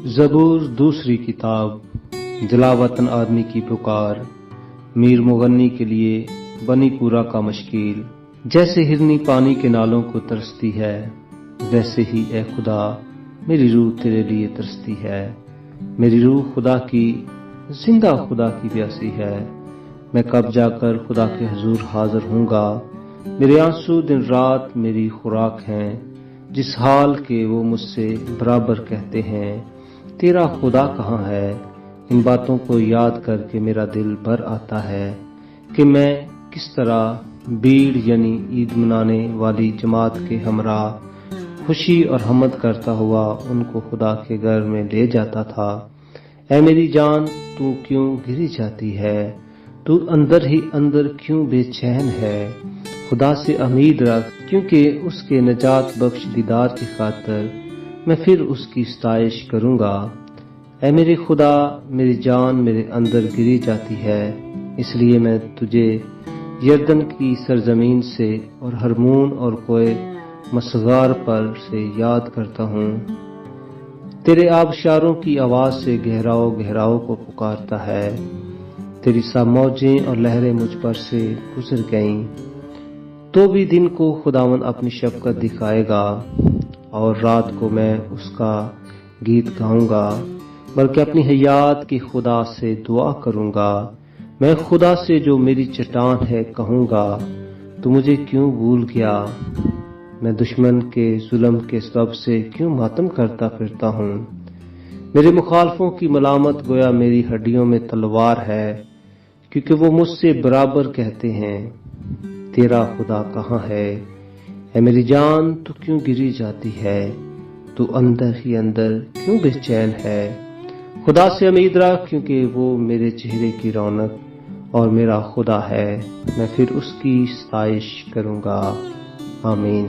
ज़बूर दूसरी किताब। जलावतन आदमी की पुकार, मीर मुगन्नी के लिए बनी पूरा का मशकील। जैसे हिरनी पानी के नालों को तरसती है, वैसे ही ए खुदा मेरी रूह तेरे लिए तरसती है। मेरी रूह खुदा की, जिंदा खुदा की प्यासी है। मैं कब जाकर खुदा के हुजूर हाजिर हूँगा। मेरे आंसू दिन रात मेरी खुराक हैं, जिस हाल के वो मुझसे बराबर कहते हैं, तेरा खुदा कहाँ है। इन बातों को याद करके मेरा दिल भर आता है कि मैं किस तरह भीड़ यानी ईद मनाने वाली जमात के हमरा खुशी और हमद करता हुआ उनको खुदा के घर में ले जाता था। ऐ मेरी जान, तू क्यों गिरी जाती है, तू अंदर ही अंदर क्यों बेचैन है। खुदा से उम्मीद रख, क्योंकि उसके नजात बख्श दीदार की खातिर मैं फिर उसकी सताइश करूंगा। ऐ मेरे खुदा, मेरी जान मेरे अंदर गिरी जाती है, इसलिए मैं तुझे यरदन की सरजमीन से और हरमून और कोए मसगार पर से याद करता हूँ। तेरे आबशारों की आवाज से गहराओ गहराओ को पुकारता है। तेरी सब मौजें और लहरें मुझ पर से गुजर गईं, तो भी दिन को खुदावन अपनी शफकत दिखाएगा और रात को मैं उसका गीत गाऊंगा। बल्कि अपनी हयात की खुदा से दुआ करूंगा। मैं खुदा से जो मेरी चट्टान है कहूंगा, तू मुझे क्यों भूल गया। मैं दुश्मन के जुल्म के सबब से क्यों मातम करता फिरता हूँ। मेरे मुखालफों की मलामत गोया मेरी हड्डियों में तलवार है, क्योंकि वो मुझसे बराबर कहते हैं, तेरा खुदा कहाँ है। ऐ मेरी जान, तू क्यों गिरी जाती है, तू अंदर ही अंदर क्यों बेचैन है। खुदा से उम्मीद रख, क्योंकि वो मेरे चेहरे की रौनक और मेरा खुदा है। मैं फिर उसकी सताइश करूंगा। आमीन।